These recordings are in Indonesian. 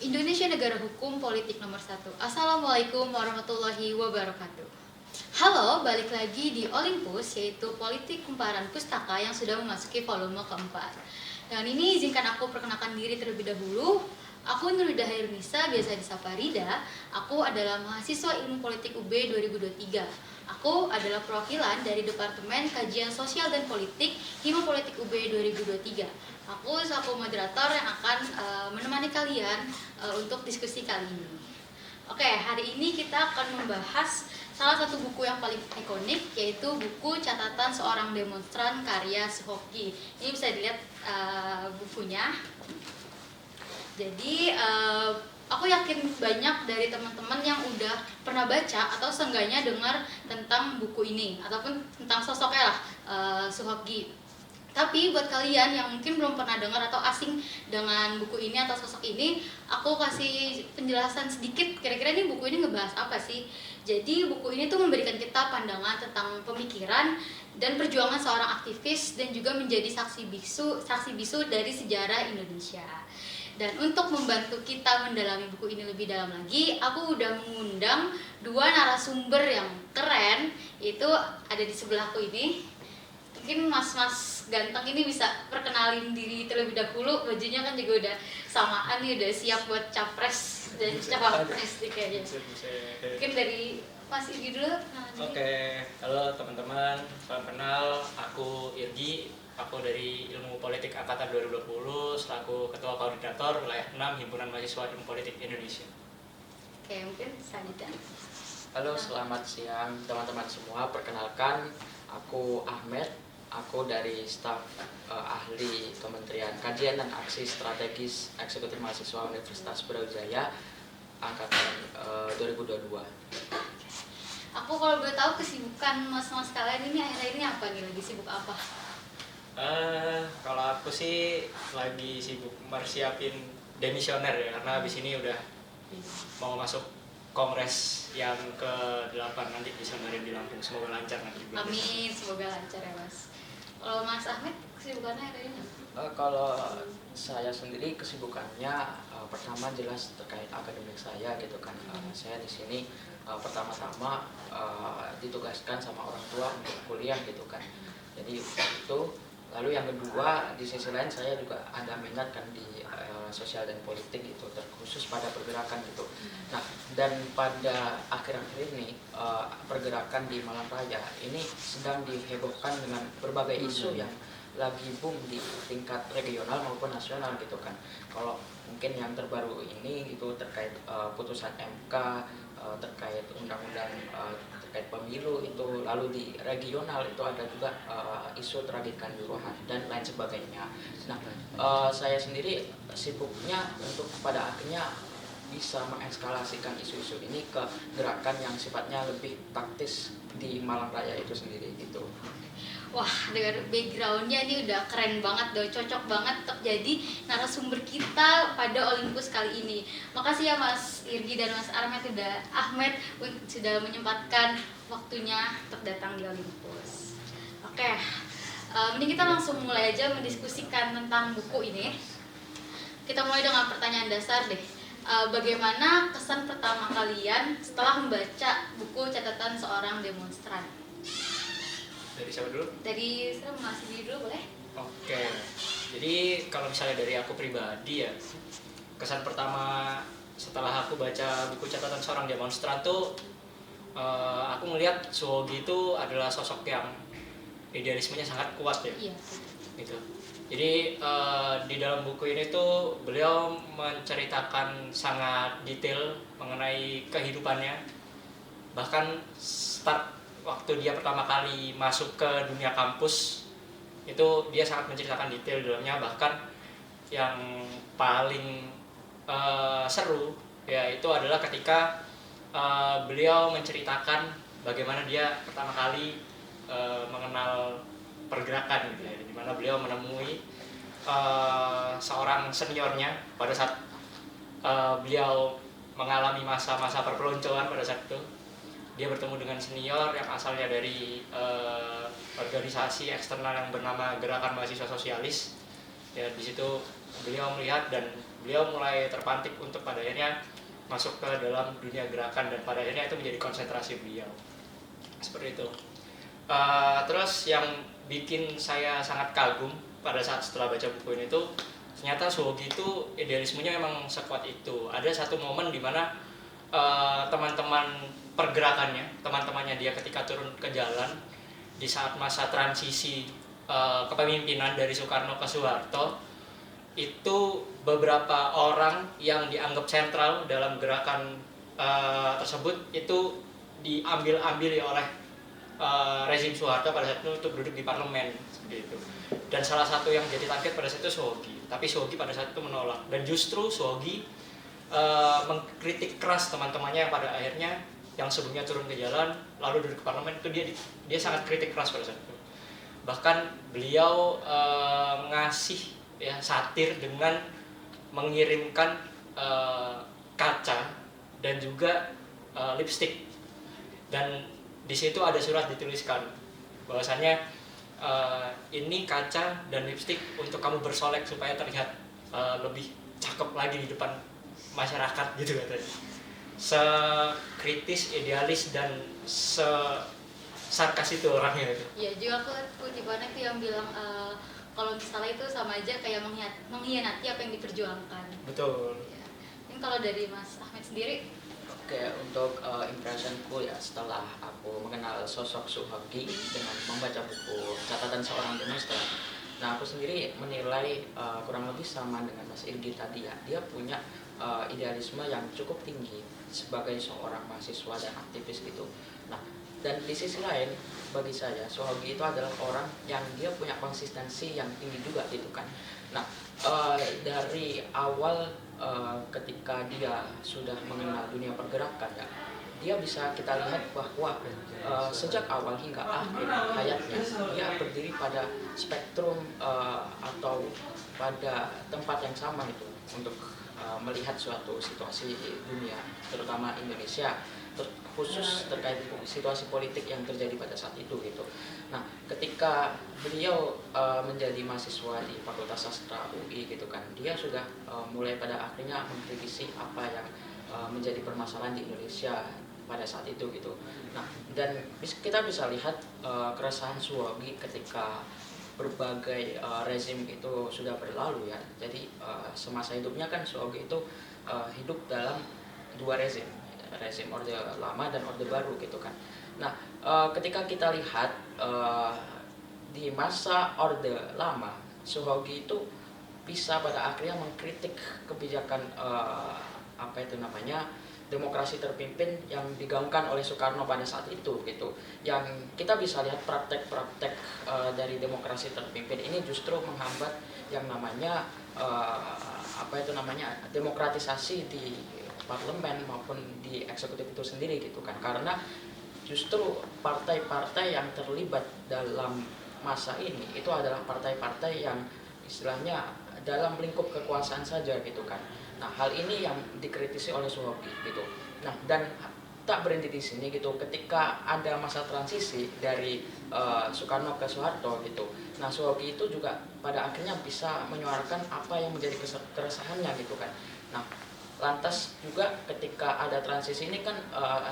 Indonesia negara hukum politik nomor 1. Assalamualaikum warahmatullahi wabarakatuh. Halo, balik lagi di Olympus, yaitu politik kumparan pustaka yang sudah memasuki volume keempat. Dan ini izinkan aku perkenalkan diri terlebih dahulu. Aku Nurida Hairunisa, biasa disapa Rida. Aku adalah mahasiswa Ilmu Politik UB 2023. Aku adalah perwakilan dari Departemen Kajian Sosial dan Politik Hima Politik UB 2023. Aku selaku moderator yang akan menemani kalian untuk diskusi kali ini. Oke, hari ini kita akan membahas salah satu buku yang paling ikonik, yaitu buku Catatan Seorang Demonstran karya Suhoki. Ini bisa dilihat bukunya. Jadi aku yakin banyak dari teman-teman yang udah pernah baca atau seenggaknya dengar tentang buku ini ataupun tentang sosoknya lah, Suhoki. Tapi buat kalian yang mungkin belum pernah dengar atau asing dengan buku ini atau sosok ini, aku kasih penjelasan sedikit kira-kira ini buku ini ngebahas apa sih. Jadi buku ini tuh memberikan kita pandangan tentang pemikiran dan perjuangan seorang aktivis dan juga menjadi saksi bisu dari sejarah Indonesia. Dan untuk membantu kita mendalami buku ini lebih dalam lagi, aku udah mengundang dua narasumber yang keren, yaitu ada di sebelahku ini. Mungkin mas-mas ganteng ini bisa perkenalin diri terlebih dahulu, bajunya kan juga udah samaan nih, udah siap buat capres dan cawapres nih kayaknya. Mungkin dari Mas Irgi dulu. Oke, halo teman-teman, salam kenal, aku Irgi, aku dari Ilmu Politik Angkatan 2020 selaku Ketua Koordinator Wilayah 6 Himpunan Mahasiswa Ilmu Politik Indonesia. Oke, mungkin selanjutnya. Halo, selamat siang teman-teman semua. Perkenalkan, aku Ahmed. Aku dari staf ahli Kementerian Kajian dan Aksi Strategis Eksekutif Mahasiswa Universitas Brawijaya angkatan 2022. Aku kalau boleh tahu kesibukan mas-mas kalian ini akhir-akhir ini apa nih? Lagi sibuk apa? Kalau aku sih lagi sibuk persiapin demisioner ya, karena habis ini udah mau masuk kongres yang ke-8 nanti di Samarinda di Lampung. Semoga lancar nanti. Amin, semoga lancar ya mas. Kalau Mas Ahmed kesibukannya hari ini? Kalau saya sendiri kesibukannya pertama jelas terkait akademik saya gitu kan. Saya di sini pertama-tama ditugaskan sama orang tua untuk kuliah gitu kan. Jadi itu. Lalu yang kedua, di sisi lain saya juga ada minat kan di sosial dan politik itu, terkhusus pada pergerakan gitu. Nah, dan pada akhir-akhir ini pergerakan di Malang Raya ini sedang dihebohkan dengan berbagai isu yang lagi boom di tingkat regional maupun nasional gitu kan. Kalau mungkin yang terbaru ini itu terkait putusan MK terkait undang-undang terkait pemilu itu, lalu di regional itu ada juga isu tragedi Kanjuruhan dan lain sebagainya. Nah, saya sendiri sibuknya untuk pada akhirnya bisa mengekskalasikan isu-isu ini ke gerakan yang sifatnya lebih taktis di Malang Raya itu sendiri gitu. Wah, dengan backgroundnya ini udah keren banget, udah cocok banget untuk jadi narasumber kita pada Olympus kali ini. Makasih ya Mas Irgi dan Mas Ahmed sudah menyempatkan waktunya untuk datang di Olympus. Oke, ini kita langsung mulai aja mendiskusikan tentang buku ini. Kita mulai dengan pertanyaan dasar deh. Bagaimana kesan pertama kalian setelah membaca buku Catatan Seorang Demonstran? Dari siapa dulu? Dari Mas Irgi dulu boleh? Oke, jadi kalau misalnya dari aku pribadi ya, kesan pertama setelah aku baca buku Catatan Seorang Demonstran tuh, aku melihat Suhoki itu adalah sosok yang idealismenya sangat kuat ya. Iya. Gitu. Jadi di dalam buku ini tuh beliau menceritakan sangat detail mengenai kehidupannya, bahkan start waktu dia pertama kali masuk ke dunia kampus itu dia sangat menceritakan detail di dalamnya. Bahkan yang paling seru ya itu adalah ketika beliau menceritakan bagaimana dia pertama kali mengenal pergerakan gitu ya, di mana beliau menemui seorang seniornya pada saat beliau mengalami masa-masa perpeloncoan. Pada saat itu dia bertemu dengan senior yang asalnya dari organisasi eksternal yang bernama Gerakan Mahasiswa Sosialis. Ya, di situ beliau melihat dan beliau mulai terpantik untuk pada akhirnya masuk ke dalam dunia gerakan, dan pada akhirnya itu menjadi konsentrasi beliau seperti itu. Terus yang bikin saya sangat kagum pada saat setelah baca buku ini tuh, ternyata Suhogi itu idealismenya memang sekuat itu. Ada satu momen di mana teman-teman pergerakannya, teman-temannya dia ketika turun ke jalan di saat masa transisi kepemimpinan dari Soekarno ke Soeharto, itu beberapa orang yang dianggap sentral dalam gerakan tersebut itu diambil-ambil oleh rezim Soeharto pada saat itu untuk duduk di parlemen seperti itu. Dan salah satu yang jadi target pada saat itu Suhogi, tapi Suhogi pada saat itu menolak, dan justru Suhogi mengkritik keras teman-temannya yang pada akhirnya yang sebelumnya turun ke jalan lalu duduk ke parlemen, itu dia sangat kritik keras pada saat itu. Bahkan beliau ngasih ya satir dengan mengirimkan kaca dan juga lipstik, dan di situ ada surat dituliskan bahwasannya ini kaca dan lipstik untuk kamu bersolek supaya terlihat lebih cakep lagi di depan masyarakat gitu katanya. Sekritis, idealis, dan sarkas itu orangnya itu. Ya juga aku kutipannya itu yang bilang kalau misalnya itu sama aja kayak mengkhianati apa yang diperjuangkan. Betul. Ya. Ini kalau dari Mas Ahmed sendiri? Oke, untuk impressionku ya setelah aku mengenal sosok Suhogi dengan membaca buku Catatan Seorang Demonstran. Nah, aku sendiri menilai kurang lebih sama dengan Mas Irgi tadi ya. Dia punya idealisme yang cukup tinggi sebagai seorang mahasiswa dan aktivis gitu. Nah, dan di sisi lain bagi saya Suhogi itu adalah orang yang dia punya konsistensi yang tinggi juga gitu kan. Nah, dari awal ketika dia sudah mengenal dunia pergerakan ya, dia bisa kita lihat bahwa sejak awal hingga akhir hayatnya dia berdiri pada spektrum atau pada tempat yang sama itu untuk melihat suatu situasi dunia, terutama Indonesia, khusus terkait situasi politik yang terjadi pada saat itu gitu. Nah, ketika beliau menjadi mahasiswa di Fakultas Sastra UI gitu kan, dia sudah mulai pada akhirnya mengkritisi apa yang menjadi permasalahan di Indonesia pada saat itu gitu. Nah, dan kita bisa lihat keresahan Suhogi ketika berbagai rezim itu sudah berlalu ya. Jadi semasa hidupnya kan Suhogi itu hidup dalam dua rezim Orde Lama dan Orde Baru gitu kan. Nah, ketika kita lihat di masa Orde Lama, Suhogi itu bisa pada akhirnya mengkritik kebijakan apa itu namanya demokrasi terpimpin yang digaungkan oleh Soekarno pada saat itu gitu. Yang kita bisa lihat praktek-praktek dari demokrasi terpimpin ini justru menghambat yang namanya apa itu namanya demokratisasi di parlemen maupun di eksekutif itu sendiri gitu kan. Karena justru partai-partai yang terlibat dalam masa ini itu adalah partai-partai yang istilahnya dalam lingkup kekuasaan saja gitu kan. Nah, hal ini yang dikritisi oleh Suhogi gitu. Nah, dan tak berhenti di sini gitu. Ketika ada masa transisi dari Soekarno ke Soeharto gitu. Nah, Suhogi itu juga pada akhirnya bisa menyuarakan apa yang menjadi keresahannya gitu kan. Nah, lantas juga ketika ada transisi ini kan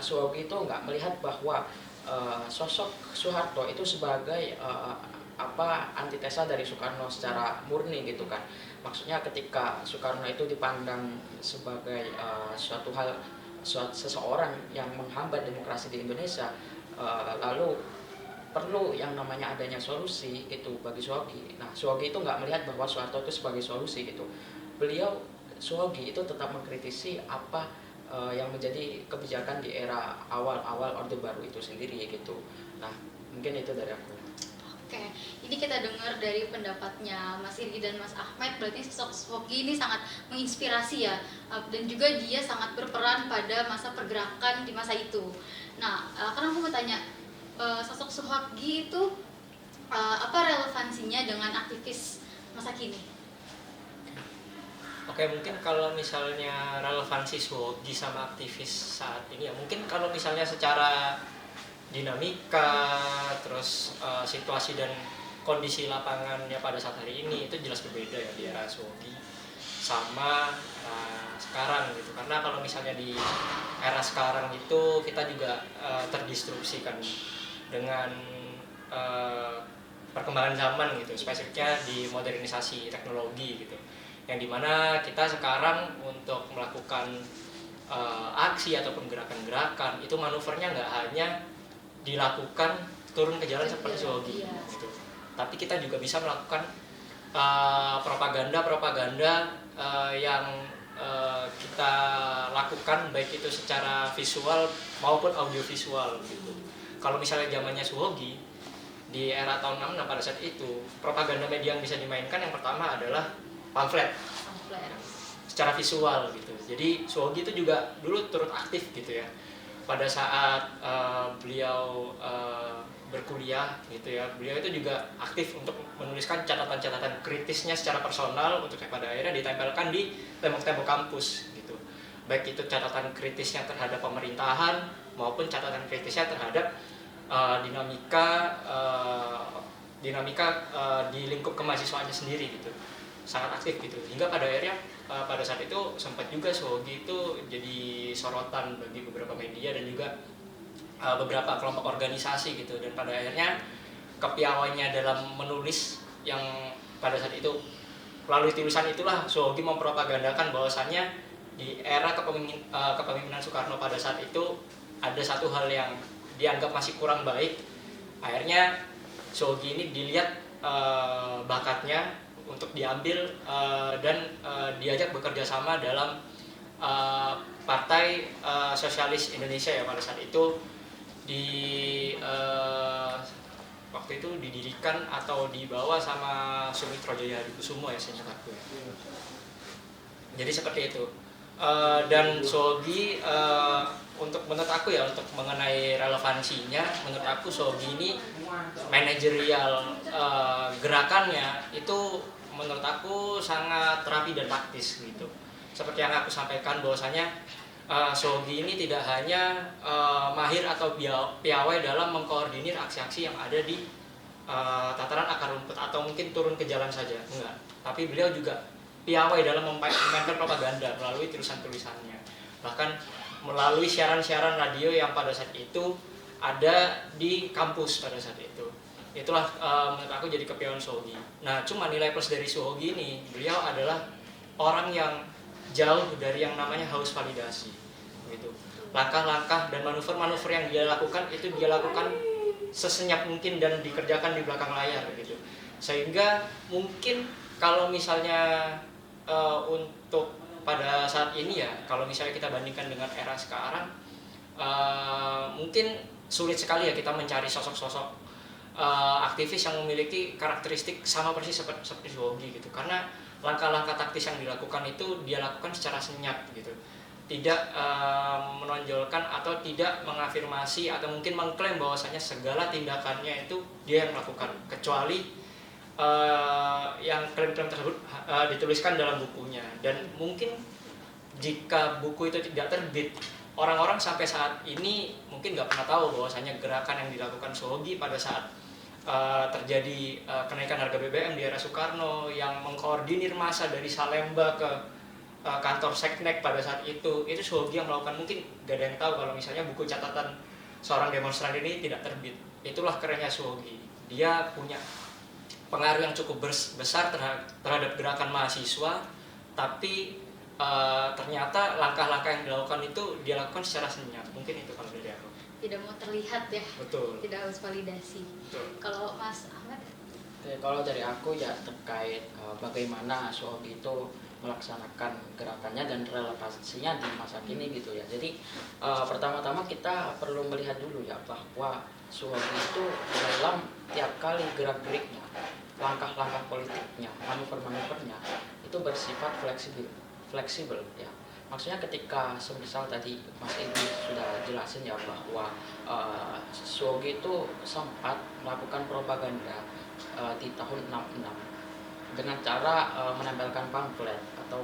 Suhogi itu nggak melihat bahwa sosok Soeharto itu sebagai antitesa dari Soekarno secara murni gitu kan. Maksudnya ketika Soekarno itu dipandang sebagai seseorang yang menghambat demokrasi di Indonesia, lalu perlu yang namanya adanya solusi itu bagi Suhogi. Nah, Suhogi itu nggak melihat bahwa Soeharto itu sebagai solusi gitu. Suhogi itu tetap mengkritisi apa yang menjadi kebijakan di era awal-awal Orde Baru itu sendiri gitu. Nah, mungkin itu dari aku. Oke, ini kita dengar dari pendapatnya Mas Irgi dan Mas Ahmed, berarti sosok Suhogi ini sangat menginspirasi ya, dan juga dia sangat berperan pada masa pergerakan di masa itu. Nah, karena aku mau tanya, sosok Suhogi itu apa relevansinya dengan aktivis masa kini? Oke, mungkin kalau misalnya relevansi Suhogi sama aktivis saat ini ya, mungkin kalau misalnya secara dinamika, terus situasi dan kondisi lapangannya pada saat hari ini itu jelas berbeda ya di era Suhogi. sama sekarang gitu. Karena kalau misalnya di era sekarang itu kita juga terdistrupsikan dengan perkembangan zaman gitu, spesifiknya di modernisasi teknologi gitu, yang dimana kita sekarang untuk melakukan aksi ataupun gerakan-gerakan itu manuvernya nggak hanya dilakukan turun ke jalan seperti Suhogi gitu, tapi kita juga bisa melakukan propaganda yang kita lakukan baik itu secara visual maupun audiovisual gitu. Kalau misalnya zamannya Suhogi di era tahun 66 pada saat itu, propaganda media yang bisa dimainkan yang pertama adalah pamflet secara visual gitu. Jadi Suhogi itu juga dulu turut aktif gitu ya pada saat beliau berkuliah gitu ya. Beliau itu juga aktif untuk menuliskan catatan-catatan kritisnya secara personal untuk pada akhirnya ditempelkan di tembok-tembok kampus gitu. Baik itu catatan kritisnya terhadap pemerintahan maupun catatan kritisnya terhadap dinamika di lingkup kemahasiswaannya sendiri gitu. Sangat aktif gitu. Hingga pada akhirnya pada saat itu sempat juga Suhogi itu jadi sorotan bagi beberapa media dan juga beberapa kelompok organisasi gitu, dan pada akhirnya kepiawaiannya dalam menulis yang pada saat itu melalui tulisan itulah Suhogi mempropagandakan bahwasannya di era kepemimpinan Soekarno pada saat itu ada satu hal yang dianggap masih kurang baik. Akhirnya Suhogi ini dilihat bakatnya untuk diambil dan diajak bekerja sama dalam Partai Sosialis Indonesia ya pada saat itu. Waktu itu didirikan atau dibawa sama Sumitro Jaya Hadikusumo ya seingat aku ya. Jadi seperti itu. Dan Suhogi untuk menurut aku ya, untuk mengenai relevansinya, menurut aku Suhogi ini manajerial gerakannya itu menurut aku sangat rapi dan taktis gitu. Seperti yang aku sampaikan bahwasanya Suhogi ini tidak hanya mahir atau piawai dalam mengkoordinir aksi-aksi yang ada di tataran akar rumput atau mungkin turun ke jalan saja, enggak. Tapi beliau juga piawai dalam memainkan propaganda melalui tulisan-tulisannya, bahkan melalui siaran-siaran radio yang pada saat itu ada di kampus pada saat itu. Itulah menurut aku jadi kepiawaian Suhogi. Nah, cuma nilai plus dari Suhogi ini, beliau adalah orang yang jauh dari yang namanya haus validasi gitu. Langkah-langkah dan manuver-manuver yang dia lakukan itu dia lakukan sesenyap mungkin dan dikerjakan di belakang layar gitu. Sehingga mungkin kalau misalnya untuk pada saat ini ya, kalau misalnya kita bandingkan dengan era sekarang, mungkin sulit sekali ya kita mencari sosok-sosok aktivis yang memiliki karakteristik sama persis seperti Suhogi gitu. Karena langkah-langkah taktis yang dilakukan itu dia lakukan secara senyap gitu, tidak menonjolkan atau tidak mengafirmasi atau mungkin mengklaim bahwasanya segala tindakannya itu dia yang melakukan, kecuali yang klaim-klaim tersebut dituliskan dalam bukunya. Dan mungkin jika buku itu tidak terbit, orang-orang sampai saat ini mungkin nggak pernah tahu bahwasanya gerakan yang dilakukan Suhogi pada saat terjadi kenaikan harga BBM di era Soekarno yang mengkoordinir massa dari Salemba ke kantor Seknek pada saat itu Suhogi yang melakukan. Mungkin gak ada yang tahu kalau misalnya buku catatan seorang demonstran ini tidak terbit. Itulah kerennya Suhogi, dia punya pengaruh yang cukup besar terhadap gerakan mahasiswa, tapi ternyata langkah-langkah yang dilakukan itu dia lakukan secara senyap. Mungkin itu kalau dari aku. Tidak mau terlihat ya. Betul. Tidak harus validasi. Betul. Kalau Mas Ahmad? Oke, kalau dari aku ya terkait bagaimana Suhogi itu melaksanakan gerakannya dan relevansinya di masa kini gitu ya. Jadi pertama-tama kita perlu melihat dulu ya bahwa Suhogi itu dalam tiap kali gerak-geriknya, langkah-langkah politiknya, manuver-manuvernya itu bersifat fleksibel ya. Maksudnya ketika semisal tadi Mas Edi sudah jelasin ya bahwa Suhogi itu sempat melakukan propaganda di tahun 66 dengan cara menempelkan pamflet atau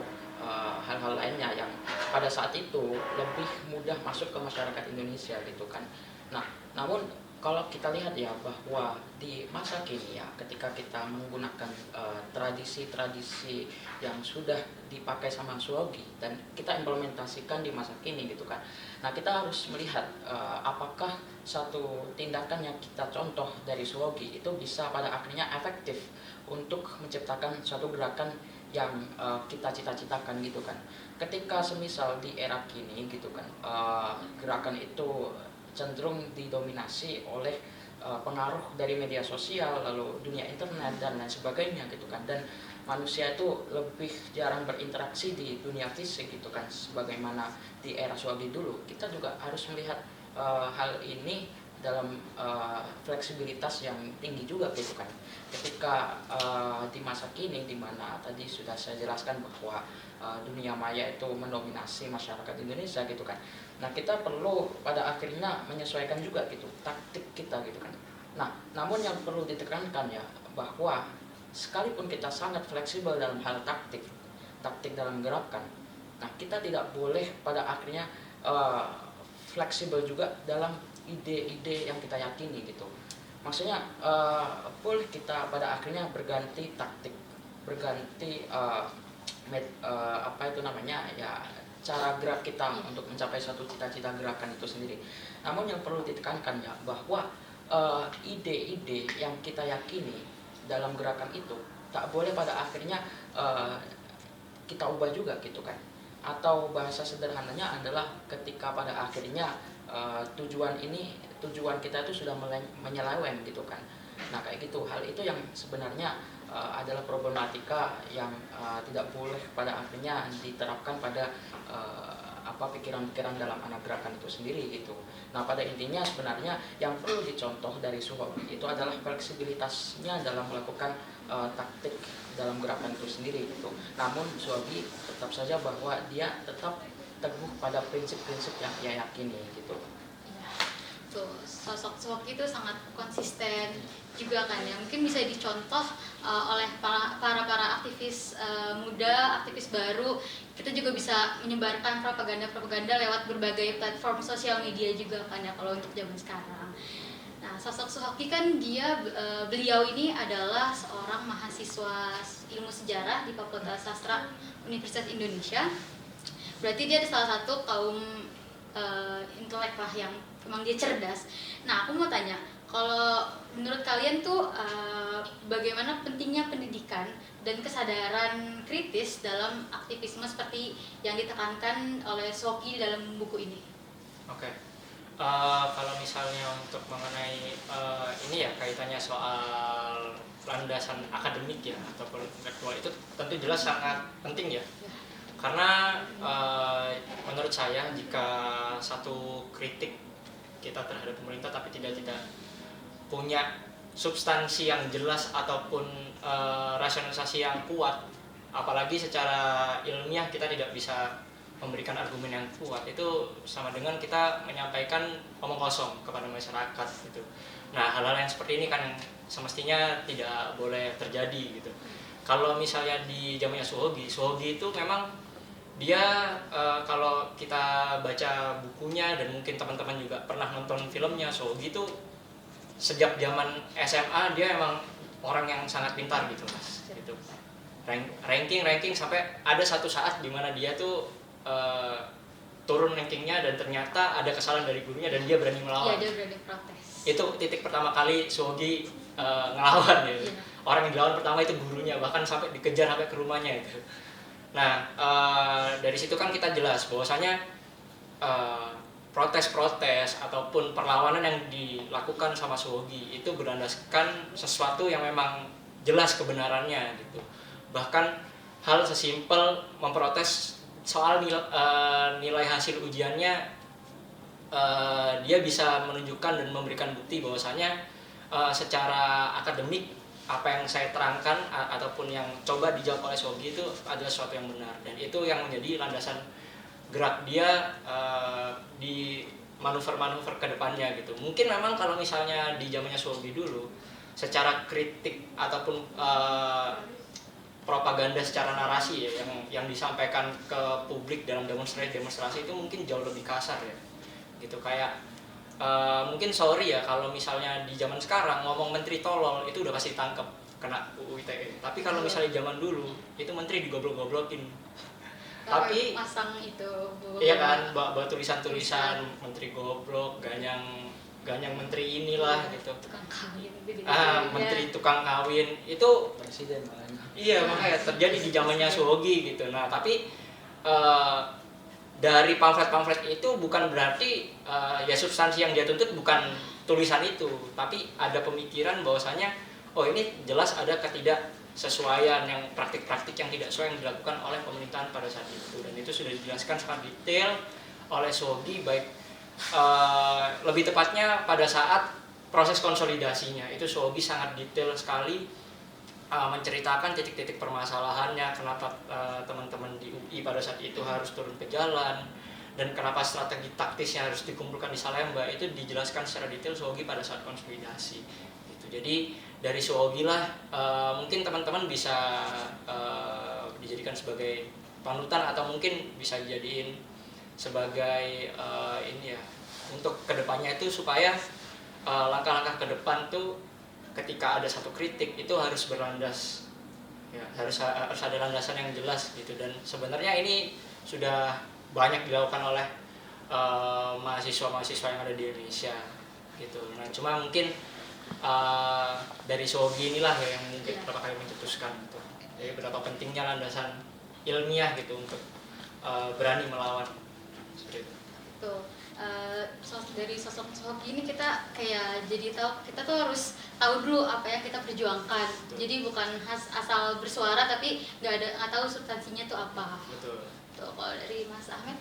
hal-hal lainnya yang pada saat itu lebih mudah masuk ke masyarakat Indonesia gitu kan. Nah, namun kalau kita lihat ya bahwa di masa kini ya ketika kita menggunakan tradisi-tradisi yang sudah dipakai sama Suwogi dan kita implementasikan di masa kini gitu kan. Nah, kita harus melihat apakah satu tindakan yang kita contoh dari Suwogi itu bisa pada akhirnya efektif untuk menciptakan suatu gerakan yang kita cita-citakan gitu kan. Ketika semisal di era kini gitu kan, gerakan itu cenderung didominasi oleh pengaruh dari media sosial, lalu dunia internet dan lain sebagainya gitu kan, dan manusia itu lebih jarang berinteraksi di dunia fisik gitu kan, sebagaimana di era Suwogi dulu. Kita juga harus melihat hal ini dalam fleksibilitas yang tinggi juga gitu kan. Ketika di masa kini di mana tadi sudah saya jelaskan bahwa dunia maya itu mendominasi masyarakat Indonesia gitu kan. Nah, kita perlu pada akhirnya menyesuaikan juga gitu taktik kita gitu kan. Nah, namun yang perlu ditekankan ya bahwa sekalipun kita sangat fleksibel dalam hal taktik dalam gerakan, nah kita tidak boleh pada akhirnya fleksibel juga dalam ide-ide yang kita yakini gitu. Maksudnya boleh kita pada akhirnya berganti taktik, berganti apa itu namanya ya, cara gerak kita untuk mencapai suatu cita-cita gerakan itu sendiri. Namun yang perlu ditekankan ya bahwa ide-ide yang kita yakini dalam gerakan itu tak boleh pada akhirnya kita ubah juga gitu kan. Atau bahasa sederhananya adalah ketika pada akhirnya tujuan kita itu sudah menyeleweng gitu kan. Nah, kayak gitu, hal itu yang sebenarnya adalah problematika yang tidak boleh pada akhirnya diterapkan pada pikiran-pikiran dalam anak gerakan itu sendiri gitu. Nah, pada intinya sebenarnya yang perlu dicontoh dari Suwogi itu adalah fleksibilitasnya dalam melakukan taktik dalam gerakan itu sendiri gitu. Namun Suwogi tetap saja bahwa dia tetap teguh pada prinsip-prinsip yang ia yakini gitu. Tuh, sosok Suwogi itu sangat konsisten juga kan ya, mungkin bisa dicontoh oleh para aktivis muda, aktivis baru. Kita juga bisa menyebarkan propaganda lewat berbagai platform sosial media juga kan ya kalau untuk zaman sekarang. Nah, sosok Suwogi kan beliau ini adalah seorang mahasiswa ilmu sejarah di Fakultas Sastra Universitas Indonesia. Berarti dia ada salah satu kaum intelek lah yang memang dia cerdas. Nah, aku mau tanya, kalau menurut kalian tuh bagaimana pentingnya pendidikan dan kesadaran kritis dalam aktivisme seperti yang ditekankan oleh Suwogi dalam buku ini? Oke. Kalau misalnya untuk mengenai ini ya kaitannya soal landasan akademik ya ataupun intelektual itu tentu jelas sangat penting ya. Karena menurut saya jika satu kritik kita terhadap pemerintah tapi tidak punya substansi yang jelas ataupun rasionalisasi yang kuat, apalagi secara ilmiah kita tidak bisa memberikan argumen yang kuat, itu sama dengan kita menyampaikan omong kosong kepada masyarakat gitu. Nah, hal-hal yang seperti ini kan semestinya tidak boleh terjadi gitu. Kalau misalnya di zamannya Suwogi itu memang dia kalau kita baca bukunya dan mungkin teman-teman juga pernah nonton filmnya, Suwogi itu sejak zaman SMA dia emang orang yang sangat pintar gitu mas, gitu. ranking sampai ada satu saat di mana dia tuh turun rankingnya dan ternyata ada kesalahan dari gurunya dan dia berani melawan. Iya, dia berani protes. Itu titik pertama kali Suwogi ngelawan ya. Orang yang dilawan pertama itu gurunya, bahkan sampai dikejar sampai ke rumahnya itu. Nah, dari situ kan kita jelas bahwasanya protes-protes ataupun perlawanan yang dilakukan sama Suwogi itu berlandaskan sesuatu yang memang jelas kebenarannya gitu. Bahkan hal sesimpel memprotes soal nilai hasil ujiannya, dia bisa menunjukkan dan memberikan bukti bahwasanya secara akademik apa yang saya terangkan ataupun yang coba dijawab oleh Suwogi itu adalah sesuatu yang benar, dan itu yang menjadi landasan gerak dia di manuver-manuver ke depannya gitu. Mungkin memang kalau misalnya di zamannya Suwogi dulu secara kritik ataupun propaganda secara narasi ya yang disampaikan ke publik dalam demonstrasi itu mungkin jauh lebih kasar ya. Gitu, kayak mungkin sorry ya kalau misalnya di zaman sekarang ngomong menteri tolol itu udah pasti tangkep kena UU ITE. Tapi kalau misalnya zaman dulu itu menteri digoblok-goblokin. Tapi masang itu iya kan, bawa tulisan-tulisan menteri goblok, ganyang menteri inilah gitu. tukang kawin gitu. Menteri tukang kawin itu presiden malah. iya makanya terjadi di zamannya Suhogi gitu. Nah tapi dari pamflet-pamflet itu bukan berarti ya substansi yang dia tuntut bukan tulisan itu, tapi ada pemikiran bahwasanya oh ini jelas ada ketidaksesuaian yang praktik-praktik yang tidak sesuai yang dilakukan oleh pemerintahan pada saat itu, dan itu sudah dijelaskan sangat detail oleh Suhogi, baik lebih tepatnya pada saat proses konsolidasinya itu Suhogi sangat detail sekali menceritakan titik-titik permasalahannya, kenapa teman-teman di UI pada saat itu harus turun ke jalan, dan kenapa strategi taktisnya harus dikumpulkan di Salemba, itu dijelaskan secara detail Suhogi pada saat konsolidasi. Gitu. Jadi dari Suhogi lah mungkin teman-teman bisa dijadikan sebagai panutan atau mungkin bisa dijadiin sebagai ini ya untuk kedepannya itu supaya langkah-langkah ke depan tuh ketika ada satu kritik itu harus berlandas ya, harus ada landasan yang jelas gitu. Dan sebenarnya ini sudah banyak dilakukan oleh mahasiswa-mahasiswa yang ada di Indonesia gitu. Nah cuma mungkin dari Suhogi inilah ya yang mungkin beberapa kali mencetuskan gitu. Jadi berapa pentingnya landasan ilmiah gitu untuk berani melawan seperti itu. Tuh. Dari sosok Suhogi ini kita kayak jadi tahu, kita tuh harus tahu dulu apa yang kita perjuangkan. Betul. Jadi bukan asal bersuara tapi nggak tahu substansinya tuh apa. Betul. Tuh kalau dari Mas Ahmed?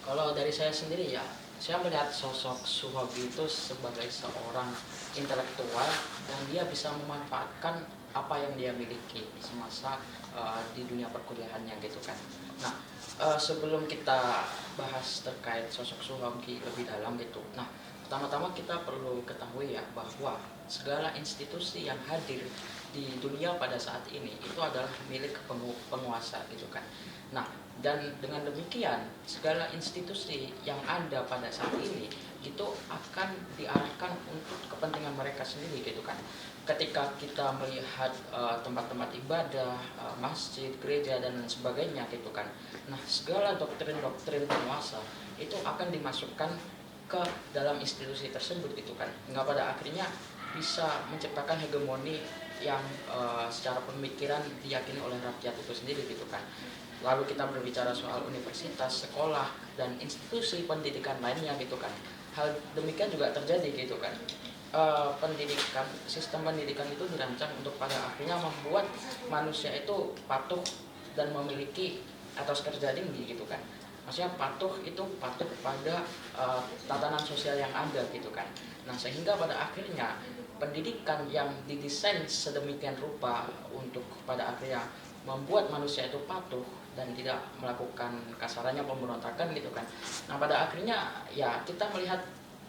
Kalau dari saya sendiri ya, saya melihat sosok Suhogi itu sebagai seorang intelektual yang dia bisa memanfaatkan apa yang dia miliki semasa di dunia perkuliahannya gitu kan. Nah, sebelum kita bahas terkait sosok Suhogi lebih dalam gitu. Nah, pertama-tama kita perlu ketahui ya bahwa segala institusi yang hadir di dunia pada saat ini itu adalah milik penguasa gitu kan. Nah, dan dengan demikian segala institusi yang ada pada saat ini itu akan diarahkan untuk kepentingan mereka sendiri gitu kan. Ketika kita melihat tempat-tempat ibadah, masjid, gereja dan lain sebagainya gitu kan. Nah, segala doktrin-doktrin penguasa itu akan dimasukkan ke dalam institusi tersebut gitu kan. Hingga pada akhirnya bisa menciptakan hegemoni yang secara pemikiran diyakini oleh rakyat itu sendiri gitu kan. Lalu kita berbicara soal universitas, sekolah, dan institusi pendidikan lainnya gitu kan. Hal demikian juga terjadi gitu kan. Sistem pendidikan itu dirancang untuk pada akhirnya membuat manusia itu patuh dan memiliki etos kerja tinggi gitu kan. Maksudnya patuh pada tatanan sosial yang ada gitu kan. Nah, sehingga pada akhirnya pendidikan yang didesain sedemikian rupa untuk pada akhirnya membuat manusia itu patuh dan tidak melakukan kasarannya pemberontakan gitu kan. Nah, pada akhirnya ya kita melihat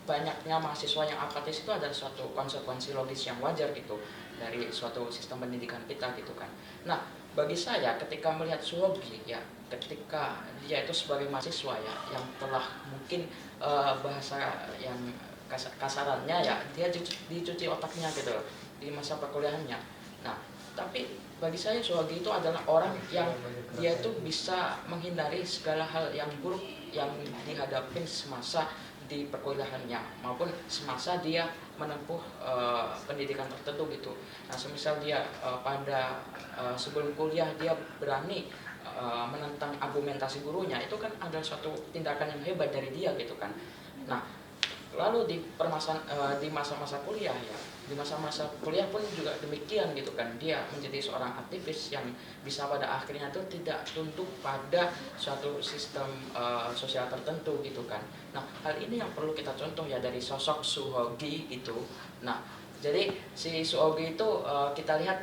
banyaknya mahasiswa yang apatis itu adalah suatu konsekuensi logis yang wajar gitu dari suatu sistem pendidikan kita gitu kan. Nah, bagi saya ketika melihat Suhogi ya, ketika dia itu sebagai mahasiswa ya yang telah mungkin bahasa yang kasarannya ya dia dicuci otaknya gitu di masa perkuliahannya. Nah, tapi bagi saya Suhogi itu adalah orang yang dia itu bisa menghindari segala hal yang buruk yang dihadapi semasa di perkuliahannya maupun semasa dia menempuh pendidikan tertentu gitu. Nah, semisal dia sebelum kuliah dia berani menentang argumentasi gurunya, itu kan adalah suatu tindakan yang hebat dari dia gitu kan. Nah, lalu di masa-masa kuliah ya, di masa-masa kuliah pun juga demikian gitu kan, dia menjadi seorang aktivis yang bisa pada akhirnya itu tidak tunduk pada suatu sistem sosial tertentu gitu kan. Nah, hal ini yang perlu kita contoh ya dari sosok Suhogi itu. Nah, jadi si Suhogi itu kita lihat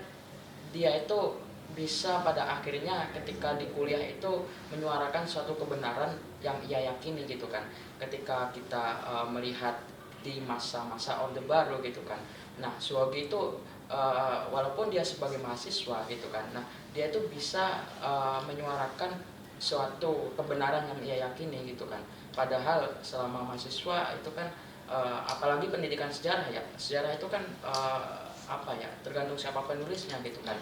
dia itu bisa pada akhirnya ketika di kuliah itu menyuarakan suatu kebenaran yang ia yakini gitu kan. Ketika kita melihat di masa-masa Orde Baru gitu kan. Nah, Suhogi itu walaupun dia sebagai mahasiswa gitu kan, nah dia itu bisa menyuarakan suatu kebenaran yang ia yakini gitu kan. Padahal selama mahasiswa itu kan apalagi pendidikan sejarah ya, sejarah itu kan apa ya, tergantung siapa penulisnya gitu kan.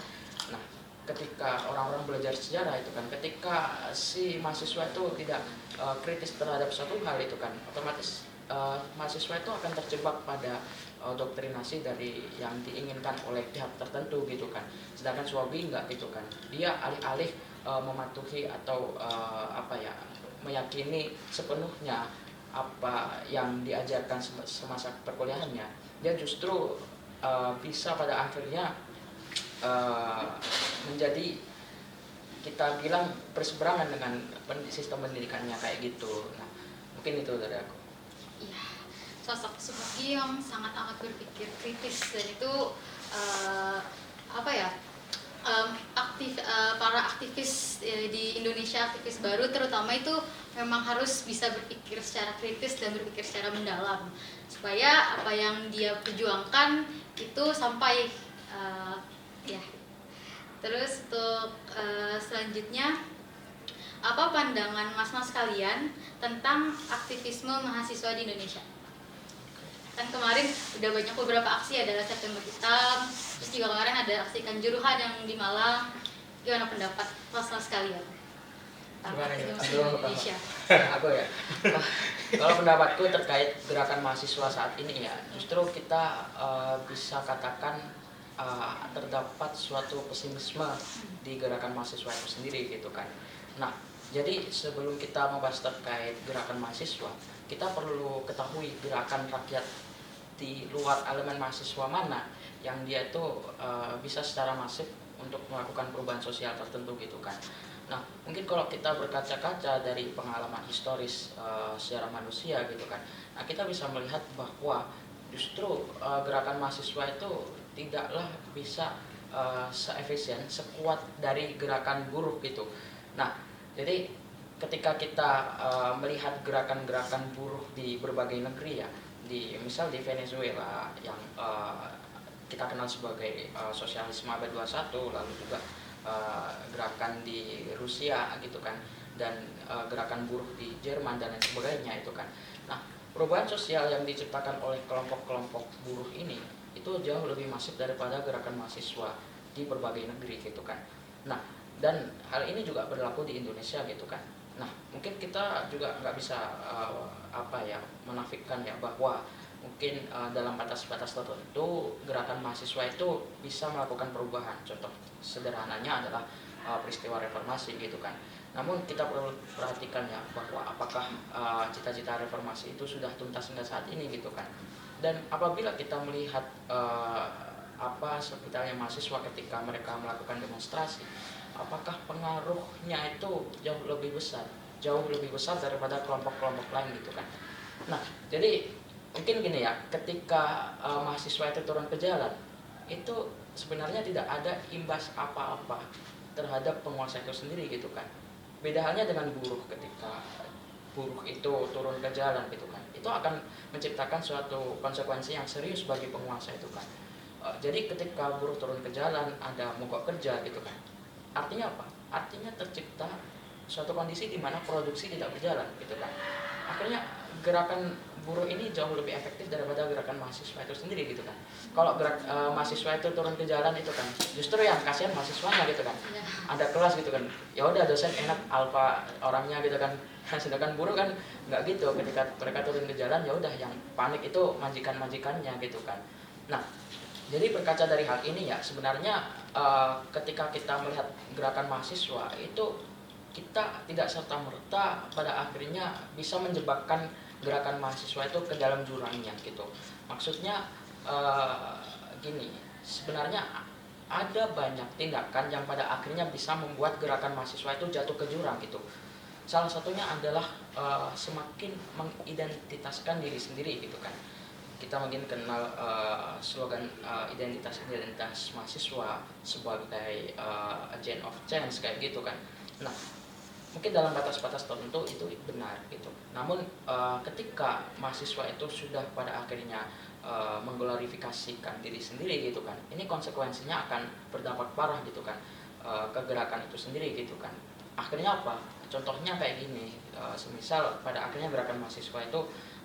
Nah, ketika orang-orang belajar sejarah itu kan, ketika si mahasiswa itu tidak kritis terhadap suatu hal itu kan, otomatis mahasiswa itu akan terjebak pada doktrinasi dari yang diinginkan oleh pihak tertentu gitu kan. Sedangkan Swabi enggak gitu kan, dia alih-alih mematuhi atau apa ya, meyakini sepenuhnya apa yang diajarkan semasa perkuliahannya, dia justru bisa pada akhirnya menjadi, kita bilang, berseberangan dengan sistem pendidikannya kayak gitu. Nah, mungkin itu dari aku. Iya, sosok Subagi yang sangat amat berpikir kritis, dan itu apa ya, para aktivis di Indonesia, aktivis baru terutama, itu memang harus bisa berpikir secara kritis dan berpikir secara mendalam supaya apa yang dia perjuangkan itu sampai ya. Terus untuk selanjutnya, apa pandangan mas-mas kalian tentang aktivisme mahasiswa di Indonesia? Kan kemarin udah banyak beberapa aksi, ada September Hitam, terus juga kemarin ada aksi Kanjuruhan yang di Malang. Gimana pendapat mas-mas kalian tentang Gimana ya? aktivisme di Indonesia? Aku ya, kalau pendapatku terkait gerakan mahasiswa saat ini ya, justru kita bisa katakan terdapat suatu pesimisme di gerakan mahasiswa itu sendiri gitu kan. Nah, jadi sebelum kita membahas terkait gerakan mahasiswa, kita perlu ketahui gerakan rakyat di luar elemen mahasiswa mana yang dia itu bisa secara masif untuk melakukan perubahan sosial tertentu gitu kan. Nah, mungkin kalau kita berkaca-kaca dari pengalaman historis sejarah manusia gitu kan, nah kita bisa melihat bahwa justru gerakan mahasiswa itu tidaklah bisa seefisien, sekuat dari gerakan buruh gitu. Nah, jadi ketika kita melihat gerakan-gerakan buruh di berbagai negeri ya, misal di Venezuela yang kita kenal sebagai sosialisme abad 21, lalu juga gerakan di Rusia gitu kan, dan gerakan buruh di Jerman dan lain sebagainya itu kan. Nah, perubahan sosial yang diciptakan oleh kelompok-kelompok buruh ini itu jauh lebih masif daripada gerakan mahasiswa di berbagai negeri gitu kan. Nah, dan hal ini juga berlaku di Indonesia gitu kan. Nah, mungkin kita juga nggak bisa apa ya, menafikan ya bahwa mungkin dalam batas-batas tertentu gerakan mahasiswa itu bisa melakukan perubahan. Contoh sederhananya adalah peristiwa reformasi gitu kan. Namun kita perlu perhatikan ya bahwa apakah cita-cita reformasi itu sudah tuntas hingga saat ini gitu kan. Dan apabila kita melihat apa sekitarnya mahasiswa ketika mereka melakukan demonstrasi, apakah pengaruhnya itu jauh lebih besar daripada kelompok-kelompok lain gitu kan. Nah, jadi mungkin gini ya, ketika mahasiswa itu turun ke jalan, itu sebenarnya tidak ada imbas apa-apa terhadap penguasa itu sendiri gitu kan. Beda halnya dengan buruh, ketika buruh itu turun ke jalan gitu kan, itu akan menciptakan suatu konsekuensi yang serius bagi penguasa itu kan. Jadi ketika buruh turun ke jalan, ada mogok kerja gitu kan, artinya apa? Artinya tercipta suatu kondisi di mana produksi tidak berjalan gitu kan. Akhirnya gerakan buruh ini jauh lebih efektif daripada gerakan mahasiswa itu sendiri gitu kan. Kalau mahasiswa itu turun ke jalan itu kan, justru yang kasihan mahasiswanya gitu kan. Ada kelas gitu kan, ya udah dosen enak, alfa orangnya gitu kan. Sedangkan buruh kan nggak gitu, ketika mereka turun ke jalan ya udah yang panik itu majikan-majikannya gitu kan. Nah, jadi berkaca dari hal ini ya, sebenarnya ketika kita melihat gerakan mahasiswa itu, kita tidak serta-merta pada akhirnya bisa menjebakkan gerakan mahasiswa itu ke dalam jurangnya gitu. Maksudnya gini, sebenarnya ada banyak tindakan yang pada akhirnya bisa membuat gerakan mahasiswa itu jatuh ke jurang gitu. Salah satunya adalah semakin mengidentitaskan diri sendiri gitu kan. Kita mungkin kenal slogan identitas mahasiswa sebagai agent of change kayak gitu kan. Nah, mungkin dalam batas-batas tertentu itu benar gitu. Namun ketika mahasiswa itu sudah pada akhirnya mengglorifikasikan diri sendiri gitu kan, ini konsekuensinya akan berdampak parah gitu kan ke gerakan itu sendiri gitu kan. Akhirnya apa? Contohnya kayak gini, semisal pada akhirnya gerakan mahasiswa itu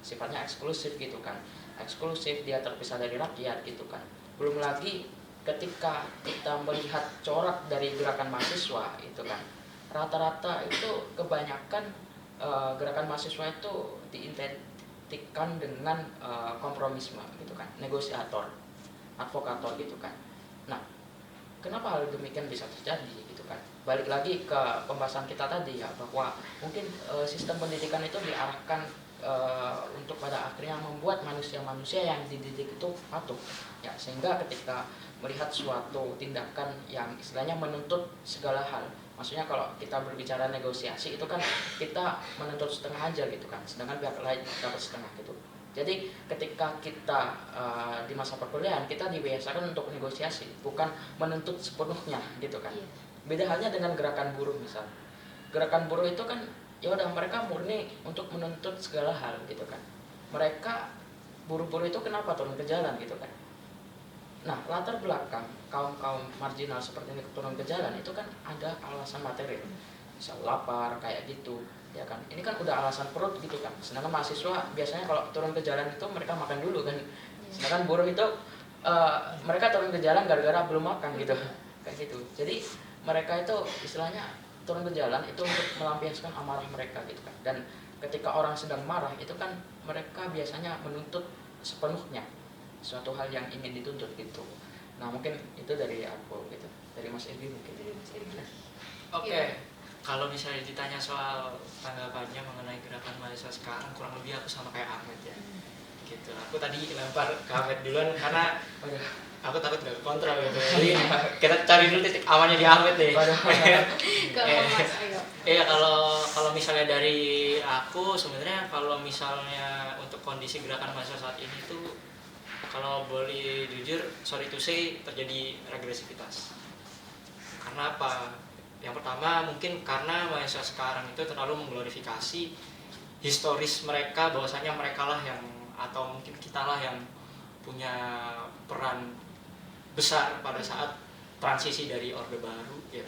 sifatnya eksklusif gitu kan, eksklusif, dia terpisah dari rakyat gitu kan. Belum lagi ketika kita melihat corak dari gerakan mahasiswa itu kan, rata-rata itu kebanyakan gerakan mahasiswa itu diidentikan dengan kompromisme gitu kan, negosiator, advokator gitu kan. Nah, kenapa hal demikian bisa terjadi gitu kan? Balik lagi ke pembahasan kita tadi ya, bahwa mungkin sistem pendidikan itu diarahkan untuk pada akhirnya membuat manusia-manusia yang dididik itu patuh ya, sehingga ketika melihat suatu tindakan yang istilahnya menuntut segala hal, maksudnya kalau kita berbicara negosiasi itu kan kita menuntut setengah aja gitu kan, sedangkan pihak lain dapat setengah gitu. Jadi ketika kita di masa perkuliahan kita dibiasakan untuk negosiasi, bukan menuntut sepenuhnya gitu kan. Iya. Beda halnya dengan gerakan buruh misal. Gerakan buruh itu kan ya udah, mereka murni untuk menuntut segala hal gitu kan. Mereka buruh-buruh itu kenapa turun ke jalan gitu kan. Nah, latar belakang kaum-kaum marginal seperti ini turun ke jalan itu kan ada alasan material, misal lapar kayak gitu ya kan. Ini kan udah alasan perut gitu kan. Sedangkan mahasiswa biasanya kalau turun ke jalan itu mereka makan dulu kan. Sedangkan buruh itu mereka turun ke jalan gara-gara belum makan gitu, kayak gitu. Jadi mereka itu istilahnya turun ke jalan itu untuk melampiaskan amarah mereka gitu kan. Dan ketika orang sedang marah itu kan mereka biasanya menuntut sepenuhnya suatu hal yang ingin dituntut gitu. Nah, mungkin itu dari aku gitu, dari Mas Edi mungkin. Oke, kalau misalnya ditanya soal tanggapannya mengenai gerakan mahasiswa sekarang, kurang lebih aku sama kayak Ahmed ya. Gitu. Aku tadi lempar ke Ahmed duluan karena aku takut gak kontrol gitu. Jadi kita cari dulu titik amannya di Ahmed deh. Iya, kalau misalnya dari aku sebenarnya kalau misalnya untuk kondisi gerakan mahasiswa saat ini tuh, kalau boleh jujur, sorry to say, terjadi regresivitas. Karena apa? Yang pertama mungkin karena mahasiswa sekarang itu terlalu mengglorifikasi historis mereka, bahwasanya mereka lah yang, atau mungkin kita lah yang punya peran besar pada saat transisi dari Orde Baru ya,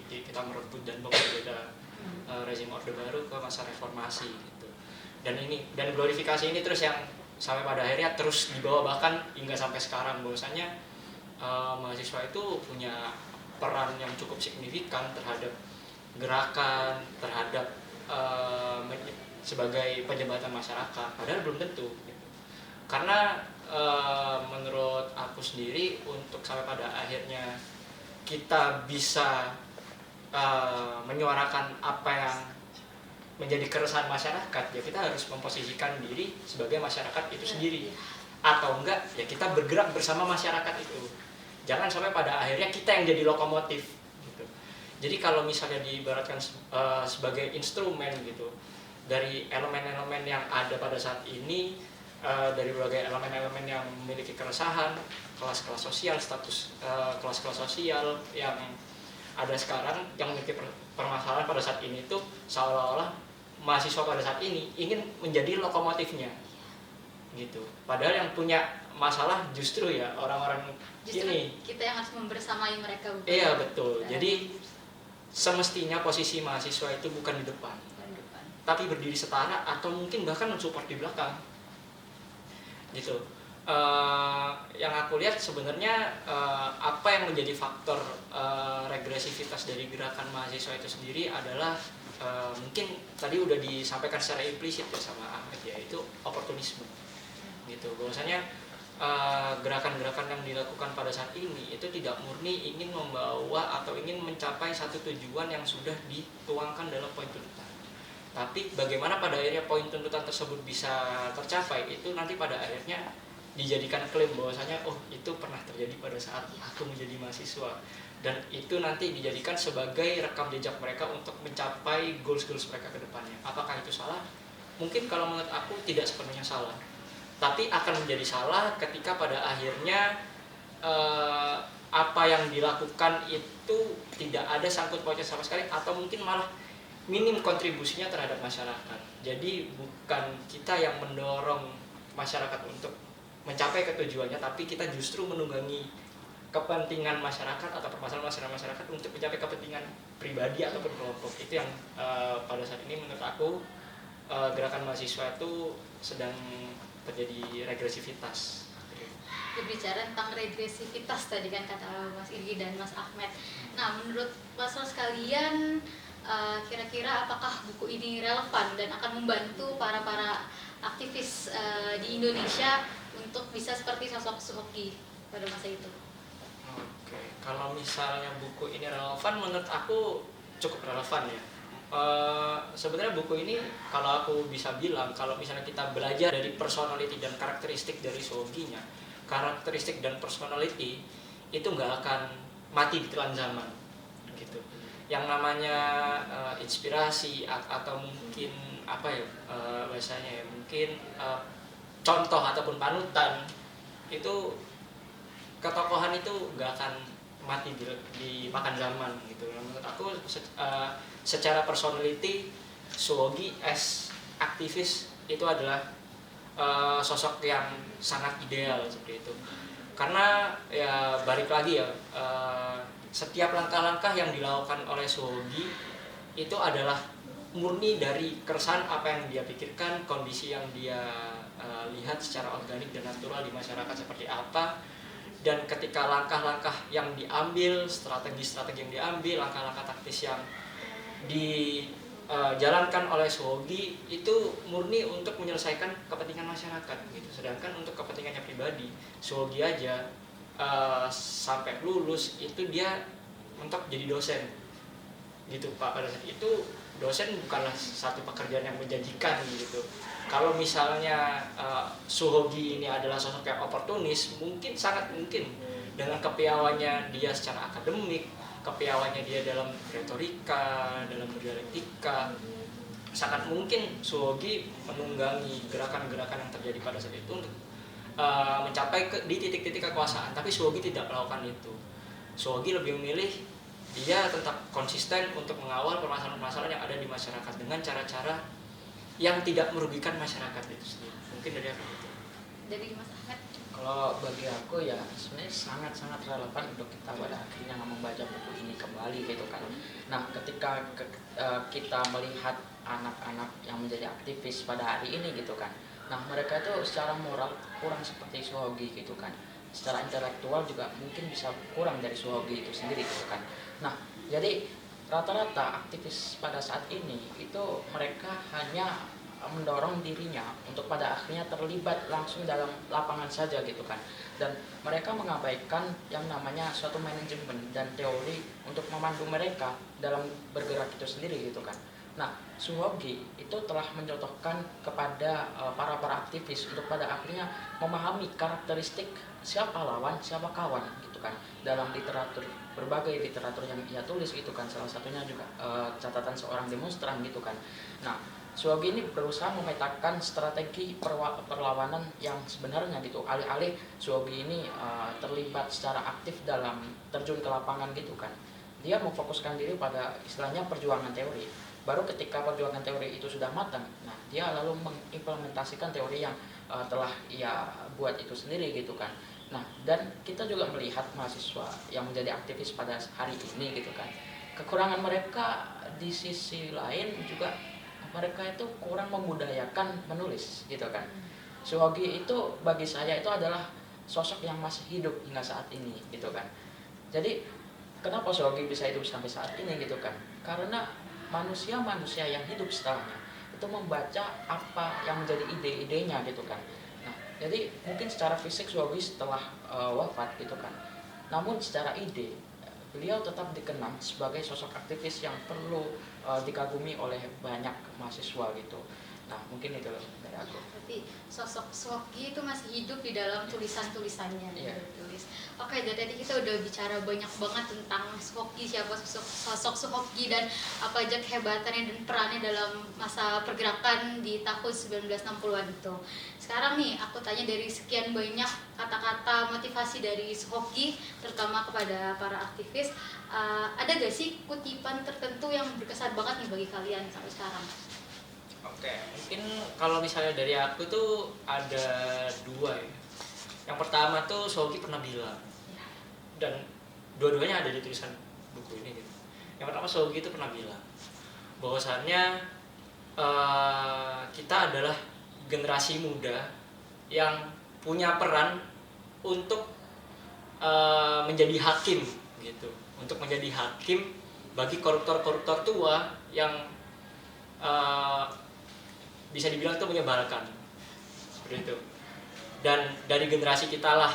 kita merebut dan memberbeda rezim Orde Baru ke masa reformasi gitu. Dan glorifikasi ini terus yang sampai pada akhirnya terus dibawa bahkan hingga sampai sekarang, bahwasanya mahasiswa itu punya peran yang cukup signifikan terhadap gerakan, terhadap sebagai penjembatan masyarakat, padahal belum tentu gitu. Karena menurut aku sendiri, untuk sampai pada akhirnya kita bisa menyuarakan apa yang menjadi keresahan masyarakat, ya kita harus memposisikan diri sebagai masyarakat itu sendiri, atau enggak ya kita bergerak bersama masyarakat itu. Jangan sampai pada akhirnya kita yang jadi lokomotif gitu. Jadi kalau misalnya diibaratkan sebagai instrumen gitu dari elemen-elemen yang ada pada saat ini, dari berbagai elemen-elemen yang memiliki keresahan, kelas-kelas sosial, status kelas-kelas sosial yang ada sekarang yang memiliki permasalahan pada saat ini, itu seolah-olah mahasiswa pada saat ini ingin menjadi lokomotifnya gitu. Padahal yang punya masalah justru ya orang-orang ini. Kita yang harus membersamai mereka. Iya betul. Jadi semestinya posisi mahasiswa itu bukan di depan, tapi berdiri setara atau mungkin bahkan mensupport di belakang gitu. Yang aku lihat sebenarnya apa yang menjadi faktor regresivitas dari gerakan mahasiswa itu sendiri adalah mungkin tadi udah disampaikan secara implisit ya sama Ahmed, yaitu oportunisme gitu. Bahwasanya gerakan-gerakan yang dilakukan pada saat ini itu tidak murni ingin membawa atau ingin mencapai satu tujuan yang sudah dituangkan dalam poin tuntutan, tapi bagaimana pada akhirnya poin tuntutan tersebut bisa tercapai, itu nanti pada akhirnya dijadikan klaim bahwasanya oh itu pernah terjadi pada saat aku menjadi mahasiswa, dan itu nanti dijadikan sebagai rekam jejak mereka untuk mencapai goals mereka ke depannya. Apakah itu salah? Mungkin kalau menurut aku tidak sepenuhnya salah, tapi akan menjadi salah ketika pada akhirnya apa yang dilakukan itu tidak ada sangkut pautnya sama sekali, atau mungkin malah minim kontribusinya terhadap masyarakat. Jadi bukan kita yang mendorong masyarakat untuk mencapai ketujuannya, tapi kita justru menunggangi kepentingan masyarakat atau permasalahan masyarakat untuk mencapai kepentingan pribadi ataupun kelompok. Itu yang pada saat ini menurut aku gerakan mahasiswa itu sedang terjadi regresivitas. Berbicara tentang regresivitas tadi kan kata Mas Irgi dan Mas Ahmed. Nah, menurut Mas sekalian, kira-kira apakah buku ini relevan dan akan membantu para aktivis di Indonesia untuk bisa seperti sosok Suhoki pada masa itu? Oke, kalau misalnya buku ini relevan, menurut aku cukup relevan ya. Sebenarnya buku ini kalau aku bisa bilang, kalau misalnya kita belajar dari personality dan karakteristik dari Suhokinya, karakteristik dan personality itu nggak akan mati di telan zaman gitu. Yang namanya inspirasi atau mungkin apa ya bahasanya ya, mungkin contoh ataupun panutan itu, ketokohan itu nggak akan mati dimakan zaman gitu. Menurut aku secara personality Suhoki as aktivis itu adalah sosok yang sangat ideal seperti itu. Karena ya balik lagi ya, setiap langkah-langkah yang dilakukan oleh Suhoki itu adalah murni dari keresahan apa yang dia pikirkan, kondisi yang dia lihat secara organik dan natural di masyarakat seperti apa. Dan ketika langkah-langkah yang diambil, strategi-strategi yang diambil, langkah-langkah taktis yang dijalankan oleh Suhoki itu murni untuk menyelesaikan kepentingan masyarakat gitu. Sedangkan untuk kepentingannya pribadi, Suhoki aja sampai lulus itu dia untuk jadi dosen gitu Pak. Pada saat itu dosen bukanlah satu pekerjaan yang menjanjikan gitu. Kalau misalnya Suhoki ini adalah sosok yang oportunis, mungkin sangat mungkin dengan kepiawannya dia secara akademik, kepiawannya dia dalam retorika, dalam berdialektika, sangat mungkin Suhoki menunggangi gerakan-gerakan yang terjadi pada saat itu untuk mencapai di titik-titik kekuasaan. Tapi Suhoki tidak melakukan itu. Suhoki lebih memilih dia tetap konsisten untuk mengawal permasalahan-permasalahan yang ada di masyarakat dengan cara-cara yang tidak merugikan masyarakat itu sendiri. Mungkin dari aku itu. Dari Mas Ahmed? Kalau bagi aku ya sebenarnya sangat-sangat relevan untuk kita pada akhirnya membaca buku ini kembali gitu kan. Nah, ketika kita melihat anak-anak yang menjadi aktivis pada hari ini gitu kan. Nah, mereka itu secara moral kurang seperti Suhoki gitu kan. Secara intelektual juga mungkin bisa kurang dari Suhoki itu sendiri gitu kan. Nah, jadi rata-rata aktivis pada saat ini itu mereka hanya mendorong dirinya untuk pada akhirnya terlibat langsung dalam lapangan saja gitu kan, dan mereka mengabaikan yang namanya suatu manajemen dan teori untuk memandu mereka dalam bergerak itu sendiri gitu kan. Nah, Suhoki itu telah mencontohkan kepada para aktivis untuk pada akhirnya memahami karakteristik siapa lawan, siapa kawan gitu kan, dalam literatur, berbagai literatur yang ia tulis gitu kan, salah satunya juga catatan seorang demonstran gitu kan. Nah, Suhoki ini berusaha memetakan strategi perlawanan yang sebenarnya gitu, alih-alih Suhoki ini terlibat secara aktif dalam terjun ke lapangan gitu kan. Dia memfokuskan diri pada istilahnya perjuangan teori. Baru ketika perjuangan teori itu sudah matang, nah dia lalu mengimplementasikan teori yang telah ia buat itu sendiri gitu kan. Nah, dan kita juga melihat mahasiswa yang menjadi aktivis pada hari ini gitu kan, kekurangan mereka di sisi lain juga mereka itu kurang membudayakan menulis gitu kan. Suhoki itu bagi saya itu adalah sosok yang masih hidup hingga saat ini gitu kan. Jadi kenapa Suhoki bisa hidup sampai saat ini gitu kan? Karena manusia-manusia yang hidup setelahnya itu membaca apa yang menjadi ide-idenya gitu kan. Nah, jadi mungkin secara fisik Suhoki setelah wafat gitu kan. Namun secara ide beliau tetap dikenang sebagai sosok aktivis yang perlu dikagumi oleh banyak mahasiswa gitu. Nah, mungkin itu dari aku. Berarti sosok Suhoki itu masih hidup di dalam tulisan-tulisannya. Iya. Tulis. Oke, jadi tadi kita udah bicara banyak banget tentang Suhoki, siapa sosok Suhoki dan apa aja kehebatannya dan perannya dalam masa pergerakan di tahun 1960-an itu. Sekarang nih, aku tanya dari sekian banyak kata-kata motivasi dari Suhoki, terutama kepada para aktivis, ada gak sih kutipan tertentu yang berkesan banget nih bagi kalian sampai sekarang? Oke, mungkin kalau misalnya dari aku tuh ada dua ya. Yang pertama tuh Suhoki pernah bilang, dan dua-duanya ada di tulisan buku ini gitu. Yang pertama Suhoki itu pernah bilang bahwasannya kita adalah generasi muda yang punya peran untuk menjadi hakim gitu, untuk menjadi hakim bagi koruptor-koruptor tua yang bisa dibilang itu menyebalkan seperti itu. Dan dari generasi kita lah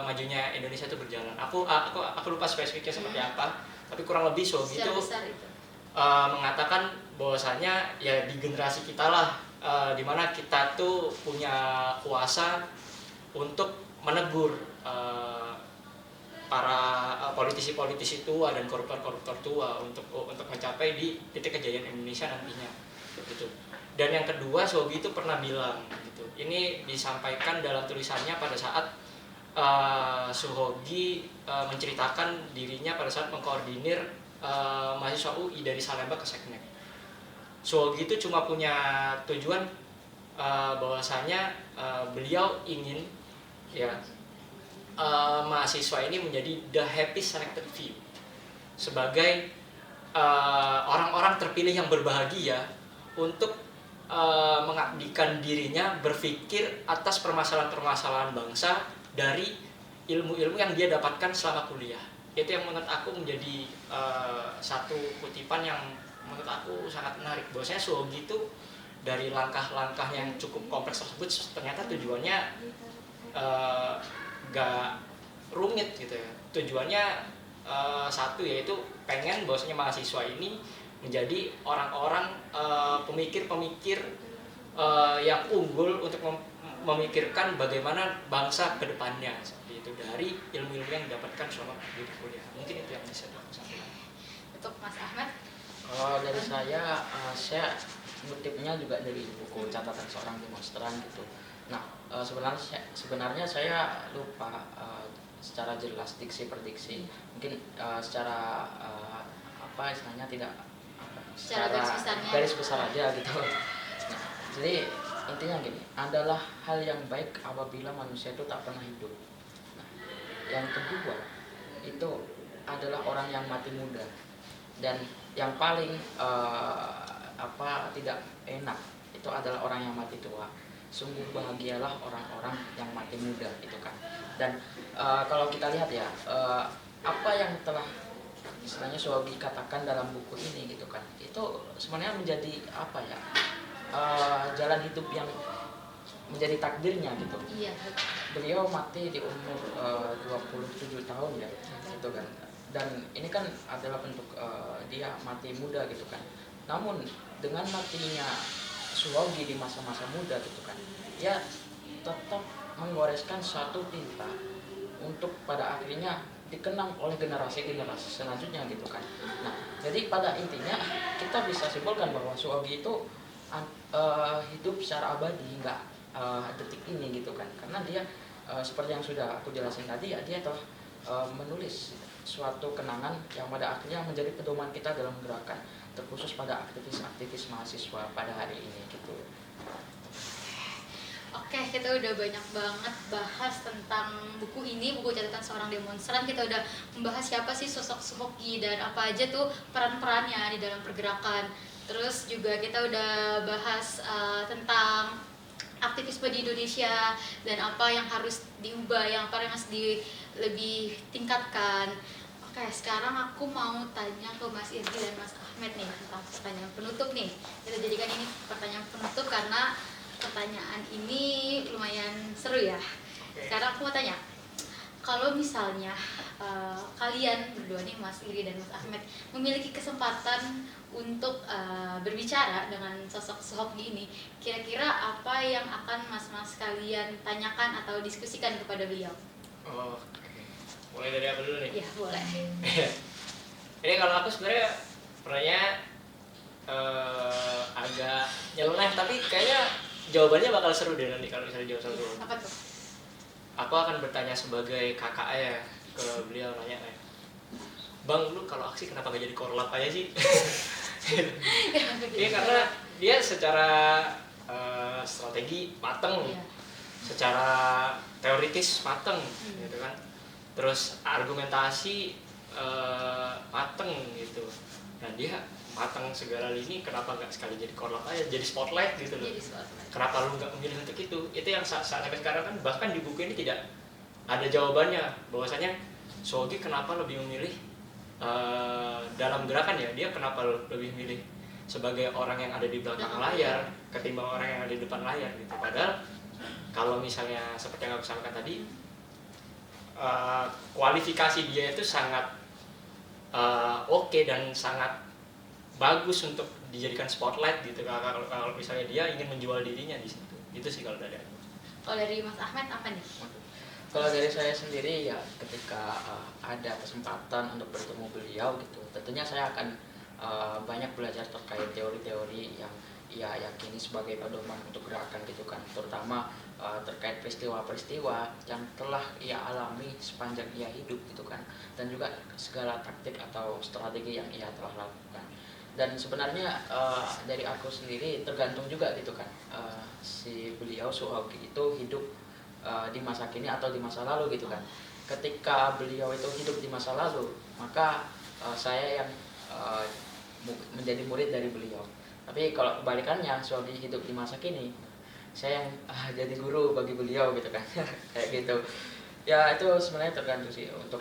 majunya Indonesia itu berjalan. Aku lupa spesifiknya seperti apa, tapi kurang lebih Suhogi itu mengatakan bahwasanya ya di generasi kita lah dimana kita tuh punya kuasa untuk menegur para politisi-politisi tua dan koruptor-koruptor tua untuk mencapai di titik kejayaan Indonesia nantinya gitu. Dan yang kedua, Suhogi itu pernah bilang gitu. Ini disampaikan dalam tulisannya pada saat Suhogi menceritakan dirinya pada saat mengkoordinir mahasiswa UI dari Salemba ke Seknek. Suhogi itu cuma punya tujuan bahwasanya beliau ingin ya mahasiswa ini menjadi the happy selected few, sebagai orang-orang terpilih yang berbahagia untuk mengabdikan dirinya berpikir atas permasalahan-permasalahan bangsa dari ilmu-ilmu yang dia dapatkan selama kuliah. Itu yang menurut aku menjadi satu kutipan yang menurut aku sangat menarik, bahwasanya Suhogi itu dari langkah-langkah yang cukup kompleks tersebut ternyata tujuannya gak rumit gitu ya. Tujuannya satu, yaitu pengen bahwasanya mahasiswa ini menjadi orang-orang pemikir-pemikir yang unggul untuk memikirkan bagaimana bangsa ke depannya seperti itu dari ilmu-ilmu yang didapatkan selama di kuliah. Mungkin itu yang bisa aku sampaikan. Untuk Mas Ahmad? Kalau dari saya ngutipnya juga dari buku catatan seorang demonstran gitu. Nah, sebenarnya saya lupa secara jelas diksi per diksi. Mungkin secara apa istilahnya tidak secara garis besar aja gitu. Nah, jadi intinya gini, adalah hal yang baik apabila manusia itu tak pernah hidup. Nah, yang kedua itu adalah orang yang mati muda, dan yang paling tidak enak itu adalah orang yang mati tua. Sungguh bahagialah orang-orang yang mati muda itu kan. Dan kalau kita lihat ya apa yang telah istilahnya Suhogi katakan dalam buku ini gitu kan, itu sebenarnya menjadi apa ya, jalan hidup yang menjadi takdirnya gitu. Iya. Beliau mati di umur 27 tahun ya gitu kan. Dan ini kan adalah bentuk dia mati muda gitu kan. Namun dengan matinya Suhogi di masa-masa muda gitu kan, dia tetap menggoreskan satu tinta untuk pada akhirnya dikenang oleh generasi-generasi selanjutnya gitu kan. Nah, jadi pada intinya kita bisa simpulkan bahwa Suhogi itu hidup secara abadi hingga detik ini gitu kan. Karena dia seperti yang sudah aku jelasin tadi ya, dia telah menulis suatu kenangan yang pada akhirnya menjadi pedoman kita dalam gerakan, terkhusus pada aktivis-aktivis mahasiswa pada hari ini gitu. Oke, kita udah banyak banget bahas tentang buku ini, buku catatan seorang demonstran. Kita udah membahas siapa sih sosok Suhogi dan apa aja tuh peran-perannya di dalam pergerakan. Terus juga kita udah bahas tentang aktivisme di Indonesia dan apa yang harus diubah, yang apa yang harus lebih tingkatkan. Oke, sekarang aku mau tanya ke Mas Irgi dan Mas Ahmed nih tentang pertanyaan penutup nih. Kita jadikan ini pertanyaan penutup karena pertanyaan ini lumayan seru ya. Sekarang aku mau tanya, kalau misalnya kalian berdua nih, Mas Iri dan Mas Ahmed, memiliki kesempatan untuk berbicara dengan sosok Suhogi ini, kira-kira apa yang akan mas-mas kalian tanyakan atau diskusikan kepada beliau? Oke. Mulai dari apa dulu nih? Ya, boleh. Ini kalau aku sebenarnya pertanyaan agak nyeleneh, tapi kayaknya jawabannya bakal seru deh nanti kalau misalnya jawab satu. Apa tuh? Aku akan bertanya sebagai kakak ya ke beliau, nanya kayak, Bang, lu kalau aksi kenapa gak jadi korlap aja sih? Iya, karena dia secara strategi mateng, Iya. secara teoritis mateng, gitu kan. Terus argumentasi mateng gitu. Nah dia matang segala lini, kenapa nggak sekali jadi korlap aja, jadi spotlight gitu loh. Jadi spotlight. Kenapa Kenapa lu nggak memilih untuk itu? Itu yang sampai sekarang kan bahkan di buku ini tidak ada jawabannya, bahwasanya Shogi kenapa lebih memilih dalam gerakan ya, dia kenapa lebih memilih sebagai orang yang ada di belakang layar ketimbang orang yang ada di depan layar gitu. Padahal kalau misalnya seperti yang aku sampaikan tadi, kualifikasi dia itu sangat oke dan sangat bagus untuk dijadikan spotlight gitu. Kalau misalnya dia ingin menjual dirinya di situ, itu sih kalau dari aku. Kalau dari Mas Ahmed apa nih? Kalau dari saya sendiri ya ketika ada kesempatan untuk bertemu beliau gitu, tentunya saya akan banyak belajar terkait teori-teori yang ia yakini sebagai pedoman untuk gerakan gitu kan, terutama terkait peristiwa-peristiwa yang telah ia alami sepanjang ia hidup gitu kan, dan juga segala taktik atau strategi yang ia telah lakukan. Dan sebenarnya dari aku sendiri tergantung juga gitu kan, si beliau Suhoki itu hidup di masa kini atau di masa lalu gitu kan. Ketika beliau itu hidup di masa lalu, maka saya yang menjadi murid dari beliau. Tapi kalau kebalikannya, Suhoki hidup di masa kini, saya yang jadi guru bagi beliau gitu kan. Kayak gitu. Ya itu sebenarnya tergantung sih untuk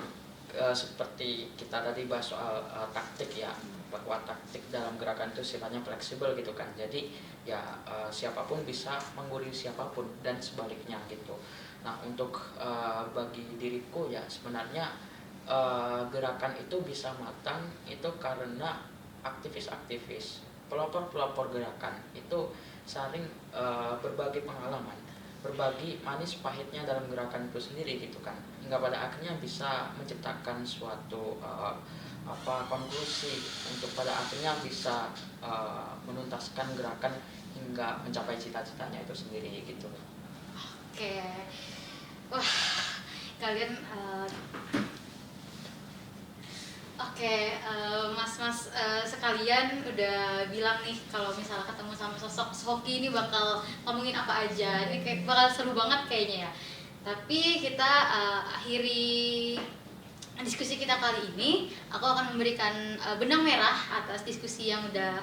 seperti kita tadi bahas soal taktik ya, bahwa taktik dalam gerakan itu sifatnya fleksibel gitu kan. Jadi ya siapapun bisa menggurui siapapun dan sebaliknya gitu. Nah untuk bagi diriku ya sebenarnya gerakan itu bisa matang itu karena aktivis-aktivis, pelopor-pelopor gerakan itu saling berbagi pengalaman, berbagi manis pahitnya dalam gerakan itu sendiri gitu kan, hingga pada akhirnya bisa menciptakan suatu konklusi untuk pada akhirnya bisa menuntaskan gerakan hingga mencapai cita-citanya itu sendiri gitu. Oke, wah kalian mas-mas sekalian udah bilang nih kalau misalnya ketemu sama sosok Shoki ini bakal ngomongin apa aja. Ini kayak bakal seru banget kayaknya ya. Tapi kita akhiri diskusi kita kali ini. Aku akan memberikan benang merah atas diskusi yang udah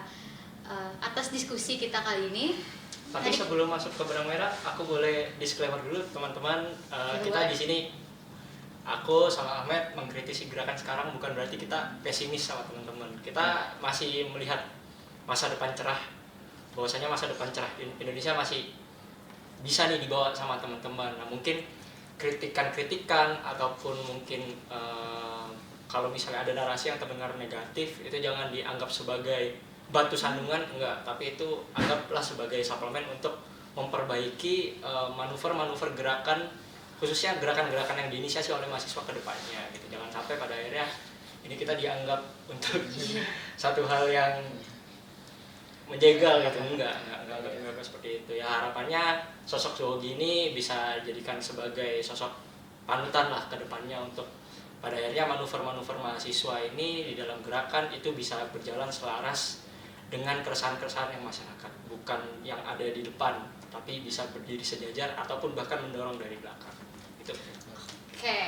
atas diskusi kita kali ini. Tapi sebelum masuk ke benang merah, aku boleh disclaimer dulu teman-teman. Kita di sini, aku sama Ahmed mengkritisi gerakan sekarang bukan berarti kita pesimis sama teman-teman. Kita masih melihat masa depan cerah, bahwasanya masa depan cerah Indonesia masih bisa nih dibawa sama teman-teman. Nah mungkin kritikan-kritikan ataupun mungkin kalau misalnya ada narasi yang terdengar negatif, itu jangan dianggap sebagai batu sandungan, enggak, tapi itu anggaplah sebagai suplemen untuk memperbaiki manuver-manuver gerakan, khususnya gerakan-gerakan yang diinisiasi oleh mahasiswa ke depannya gitu. Jangan sampai pada akhirnya ini kita dianggap untuk satu hal yang menjegal gitu. Enggak seperti itu ya. Harapannya sosok Shogi ini bisa jadikan sebagai sosok panutan lah ke depannya, untuk pada akhirnya manuver-manuver mahasiswa ini di dalam gerakan itu bisa berjalan selaras dengan keresahan-keresahan yang masyarakat, bukan yang ada di depan, tapi bisa berdiri sejajar ataupun bahkan mendorong dari belakang. Itu. Oke.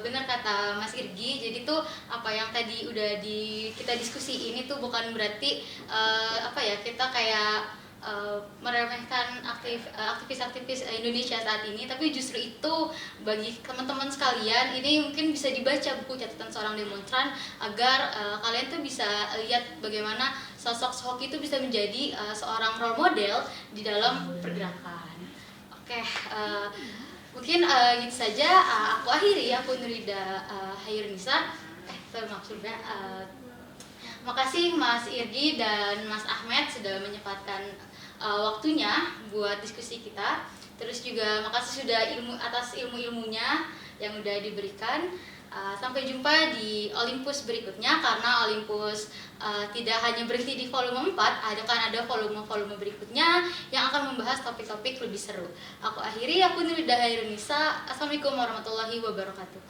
Benar kata Mas Irgi. Jadi tuh apa yang tadi udah kita diskusi ini tuh bukan berarti kita kayak meremehkan aktivis-aktivis Indonesia saat ini, tapi justru itu bagi teman-teman sekalian ini mungkin bisa dibaca buku catatan seorang demonstran agar kalian tuh bisa lihat bagaimana sosok Shoki itu bisa menjadi seorang role model di dalam pergerakan. Mungkin gitu saja. Aku akhiri, aku Nurida Hairunisa. Maksudnya makasih Mas Irgi dan Mas Ahmed sudah menyempatkan waktunya buat diskusi kita. Terus juga makasih sudah atas ilmu-ilmunya yang udah diberikan. Sampai jumpa di Olympus berikutnya, karena Olympus tidak hanya berhenti di volume 4, ada volume-volume berikutnya yang akan membahas topik-topik lebih seru. Aku akhiri, aku Nurida Hairunisa. Assalamualaikum warahmatullahi wabarakatuh.